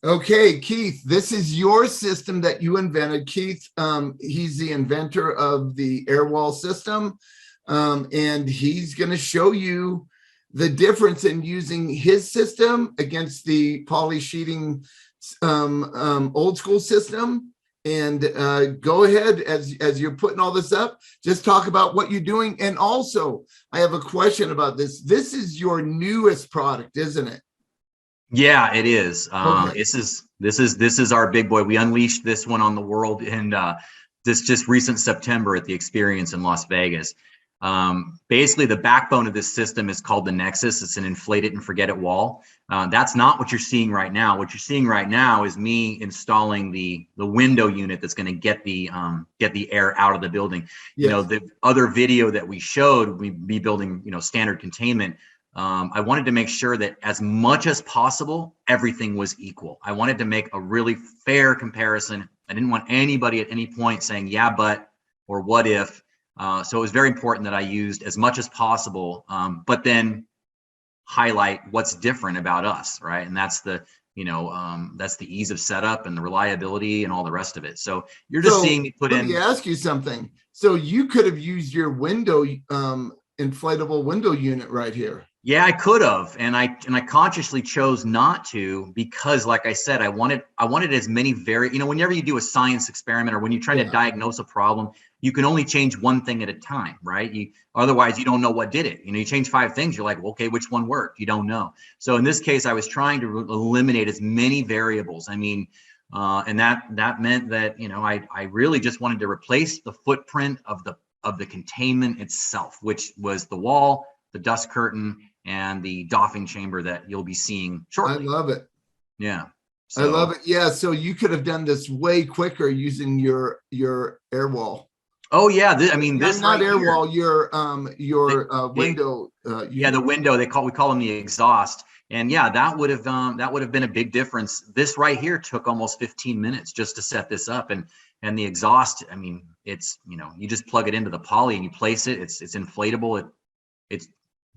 Okay, Keith, this is your system that you invented. Keith, he's the inventor of the Airwall system, and he's going to show you the difference in using his system against the poly sheeting old school system. And go ahead, as you're putting all this up, just talk about what you're doing. And also, I have a question about this. This is your newest product, isn't it? Yeah, it is. Okay. This is our big boy. We unleashed this one on the world in this just recent September at the Experience in Las Vegas. Basically, the backbone of this system is called the Nexus. It's an inflate it and forget it wall. That's not what you're seeing right now. What you're seeing right now is me installing the window unit that's going to get the air out of the building. Yes. You know, the other video that we showed, me building, standard containment. I wanted to make sure that as much as possible, everything was equal. I wanted to make a really fair comparison. I didn't want anybody at any point saying, yeah, but, or what if. So it was very important that I used as much as possible, but then highlight what's different about us, right? And that's the, that's the ease of setup and the reliability and all the rest of it. So you're just seeing me put in. Let me ask you something. So you could have used your window, inflatable window unit right here. Yeah, I could have, and I consciously chose not to because, like I said, I wanted as many whenever you do a science experiment or when you're trying to diagnose a problem, you can only change one thing at a time, right? Otherwise you don't know what did it. You change 5 things, you're like, well, okay, which one worked? You don't know. So in this case, I was trying to eliminate as many variables. I mean, and that meant that I really just wanted to replace the footprint of the containment itself, which was the wall, the dust curtain, and the doffing chamber that you'll be seeing shortly. I love it. Yeah. So, I love it. Yeah. So you could have done this way quicker using your Airwall. Oh yeah. This not Airwall, your window. Yeah, the window. We call them the exhaust. And yeah, that would have been a big difference. This right here took almost 15 minutes just to set this up, and the exhaust. It's you just plug it into the poly and you place it. It's inflatable. It's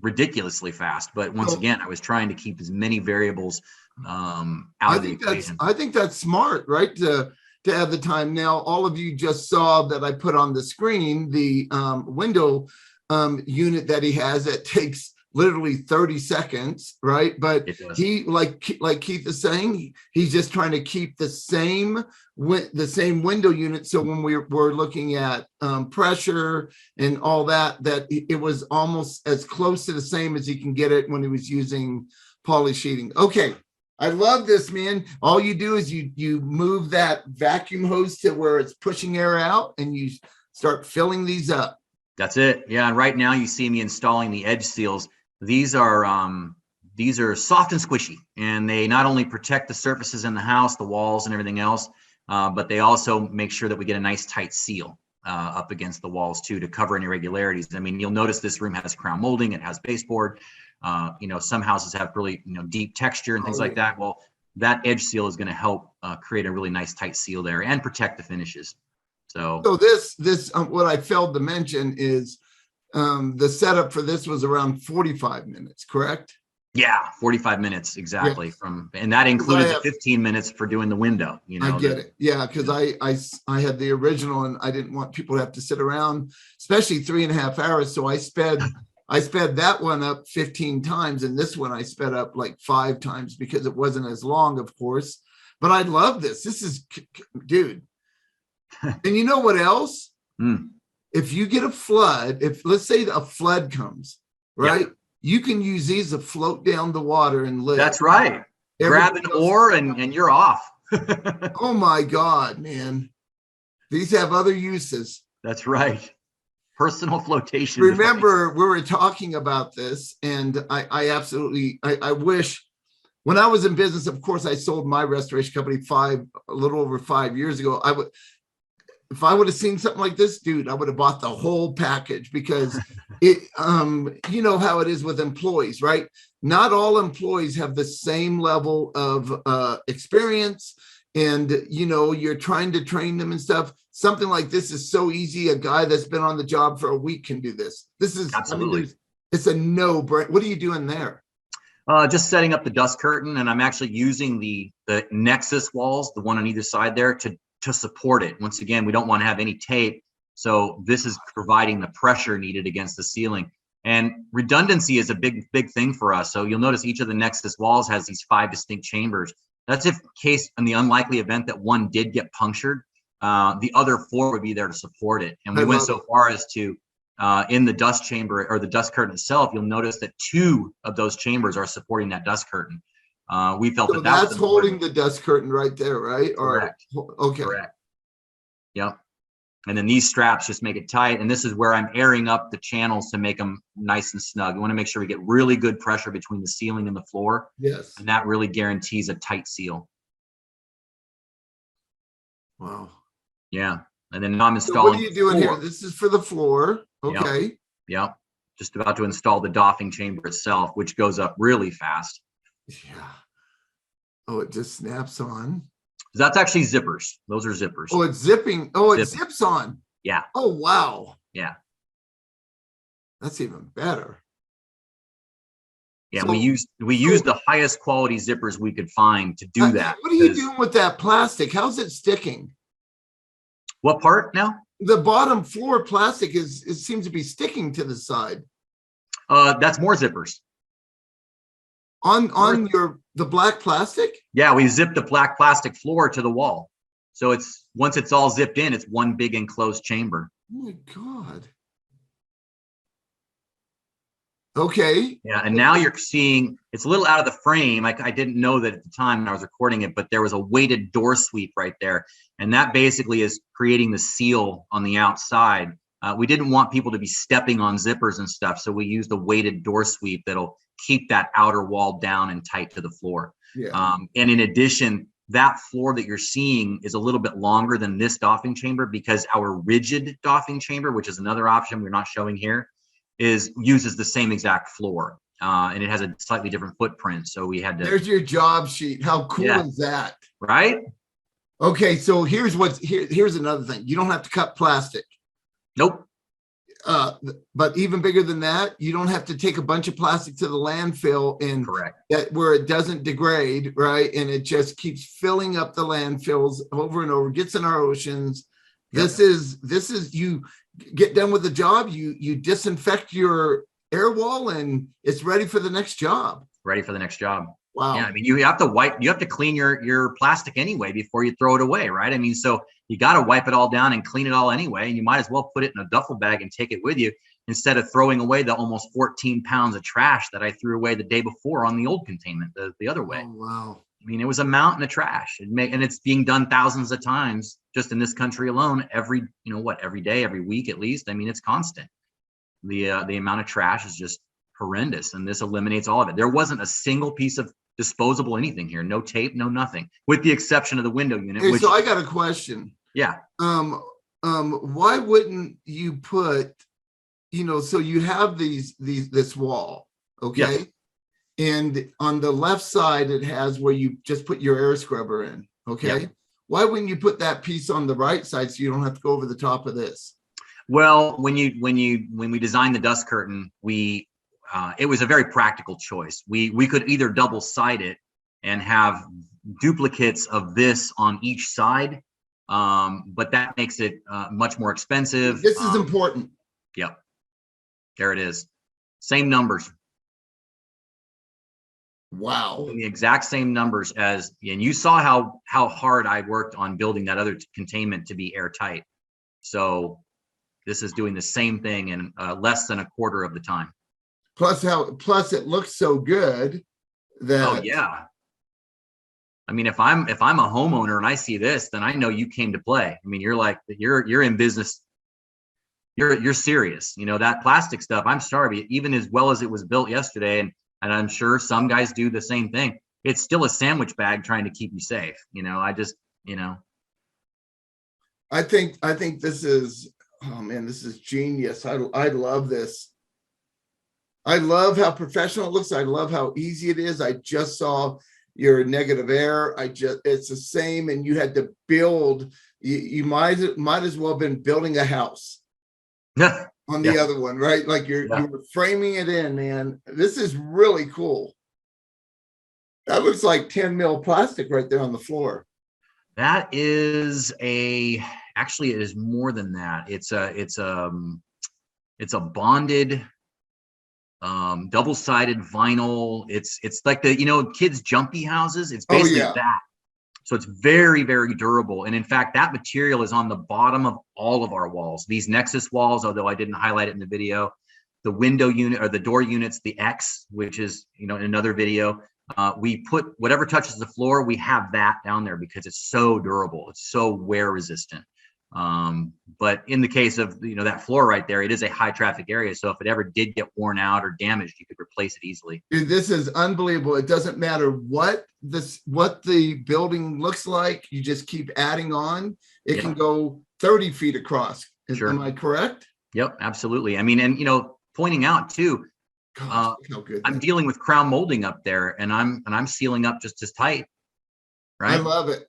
ridiculously fast, but once again, I was trying to keep as many variables out of the equation. I think that's smart, right? To have the time. Now, all of you just saw that I put on the screen the window unit that he has that takes literally 30 seconds, right? But he, like Keith is saying, he's just trying to keep the same window unit. So when we're looking at pressure and all that it was almost as close to the same as he can get it when he was using poly sheeting. Okay, I love this, man. All you do is you move that vacuum hose to where it's pushing air out, and you start filling these up. That's it. Yeah, and right now you see me installing the edge seals. These are soft and squishy, and they not only protect the surfaces in the house, the walls and everything else, but they also make sure that we get a nice tight seal up against the walls too, to cover any irregularities. You'll notice this room has crown molding, it has baseboard. Some houses have really deep texture and things like that. Well, that edge seal is going to help create a really nice tight seal there and protect the finishes. So this what I failed to mention is the setup for this was around 45 minutes, correct? Yeah, 45 minutes exactly. Yes. And that included the 15 minutes for doing the window. I get it. Yeah, because I had the original, and I didn't want people to have to sit around, especially 3.5 hours. So I sped that one up 15 times, and this one I sped up like 5 times because it wasn't as long, of course. But I love this. This is, dude. And you know what else? If you get a flood, let's say a flood comes, right? Yep. You can use these to float down the water and live. That's right. Grab an oar and you're off. Oh my God, man. These have other uses. That's right. Personal flotation. Remember, we were talking about this, and I absolutely wish, when I was in business, of course, I sold my restoration company a little over 5 years ago. If I would have seen something like this, dude, I would have bought the whole package, because it, you know how it is with employees, right? Not all employees have the same level of experience, and you're trying to train them and stuff. Something like this is so easy. A guy that's been on the job for a week can do this. This is absolutely. It's a no-brainer. What are you doing there? Just setting up the dust curtain, and I'm actually using the Nexus walls, the one on either side there, to support it. Once again, we don't want to have any tape, so this is providing the pressure needed against the ceiling. And redundancy is a big thing for us. So you'll notice each of the Nexus walls has these 5 distinct chambers. That's if case in the unlikely event that one did get punctured, the other 4 would be there to support it. And we went so far as to in the dust chamber or the dust curtain itself, you'll notice that 2 of those chambers are supporting that dust curtain. We felt So that that's holding the dust curtain right there, right? Correct. Okay. Correct. Yep. And then these straps just make it tight. And this is where I'm airing up the channels to make them nice and snug. We want to make sure we get really good pressure between the ceiling and the floor. Yes. And that really guarantees a tight seal. Wow. Yeah. And then now I'm installing. So what are you doing here? This is for the floor. Okay. Yep. Just about to install the doffing chamber itself, which goes up really fast. Yeah. Oh, it just snaps on. That's actually zippers. Those are zippers. Oh, it's zipping. Oh, it zips on. Yeah. Oh, wow. Yeah. That's even better. Yeah, so, we used the highest quality zippers we could find to do that. What are you doing with that plastic? How's it sticking? What part now? The bottom floor plastic it seems to be sticking to the side. That's more zippers. On the black plastic? Yeah, we zipped the black plastic floor to the wall. So once it's all zipped in, it's one big enclosed chamber. Oh my God. Okay. Yeah, and now you're seeing, it's a little out of the frame. I didn't know that at the time when I was recording it, but there was a weighted door sweep right there. And that basically is creating the seal on the outside. We didn't want people to be stepping on zippers and stuff. So we used a weighted door sweep that'll keep that outer wall down and tight to the floor. Yeah. And in addition, that floor that you're seeing is a little bit longer than this doffing chamber because our rigid doffing chamber, which is another option we're not showing here, uses the same exact floor. And it has a slightly different footprint. So we had to. There's your job sheet. How cool is that? Right? Okay, so here's another thing. You don't have to cut plastic. Nope. But even bigger than that, you don't have to take a bunch of plastic to the landfill and correct where it doesn't degrade, right? And it just keeps filling up the landfills over and over, gets in our oceans. Yep. This is you get done with the job, you disinfect your air wall and it's ready for the next job. Ready for the next job. Wow. Yeah, I mean, you have to clean your plastic anyway before you throw it away, right? I mean, so you got to wipe it all down and clean it all anyway, and you might as well put it in a duffel bag and take it with you instead of throwing away the almost 14 pounds of trash that I threw away the day before on the old containment the other way. Oh, wow. I mean, it was a mountain of trash, and it's being done thousands of times just in this country alone. Every day, every week at least. I mean, it's constant. The amount of trash is just horrendous, and this eliminates all of it. There wasn't a single piece of disposable anything here, no tape, no nothing, with the exception of the window unit. Hey, so I got a question. Yeah. Why wouldn't you put, so you have this wall, okay? Yes. And on the left side, it has where you just put your air scrubber in, okay? Yep. Why wouldn't you put that piece on the right side so you don't have to go over the top of this? Well, when we designed the dust curtain, it was a very practical choice. We could either double side it and have duplicates of this on each side, but that makes it much more expensive. This is important. Yep. There it is. Same numbers. Wow. The exact same numbers and you saw how hard I worked on building that other containment to be airtight. So this is doing the same thing in less than a quarter of the time. Plus it looks so good that. Oh yeah. I mean, if I'm a homeowner and I see this, then I know you came to play. I mean, you're in business. You're serious. That plastic stuff, I'm sorry, even as well as it was built yesterday, and I'm sure some guys do the same thing. It's still a sandwich bag trying to keep you safe. I think this is, oh man, this is genius. I love this. I love how professional it looks. I love how easy it is. I just saw your negative air. It's the same, and you had to build. You might as well have been building a house on the other one, right? Like you were framing it in, man. This is really cool. That looks like 10 mil plastic right there on the floor. That is actually it is more than that. It's a bonded double-sided vinyl. It's like the, kids jumpy houses. It's Oh basically yeah. that. So it's very, very durable. And in fact, that material is on the bottom of all of our walls. These Nexus walls, although I didn't highlight it in the video, the window unit or the door units, the X, which is, in another video, we put whatever touches the floor, we have that down there because it's so durable. It's so wear resistant. But in the case of, that floor right there, it is a high traffic area. So if it ever did get worn out or damaged, you could replace it easily. Dude, this is unbelievable. It doesn't matter what the building looks like. You just keep adding on. It can go 30 feet across. Sure. Am I correct? Yep, absolutely. I mean, and pointing out too, Gosh, how good I'm dealing with crown molding up there, and I'm sealing up just as tight. Right. I love it.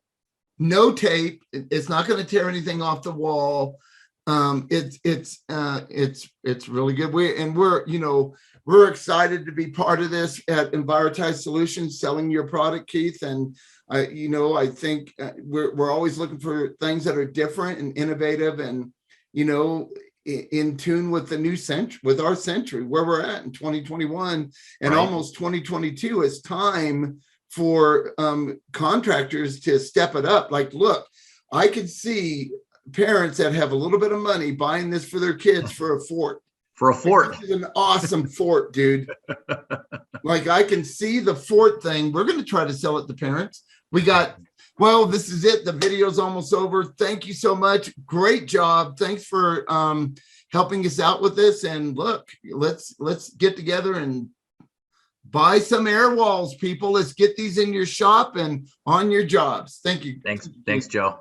No tape. It's not going to tear anything off the wall. It's really good. We're excited to be part of this at Envirotize Solutions, selling your product, Keith. And I think we're always looking for things that are different and innovative, and in tune with the new century, with our century, where we're at in 2021 and almost 2022. It's time for contractors to step it up. Like, look, I could see parents that have a little bit of money buying this for their kids for a fort. For a fort. This is an awesome fort, dude. Like, I can see the fort thing. We're going to try to sell it to parents. This is it. The video's almost over. Thank you so much. Great job. Thanks for helping us out with this. And look, let's get together and buy some Airwalls, people. Let's get these in your shop and on your jobs. Thank you. Thanks, Joe.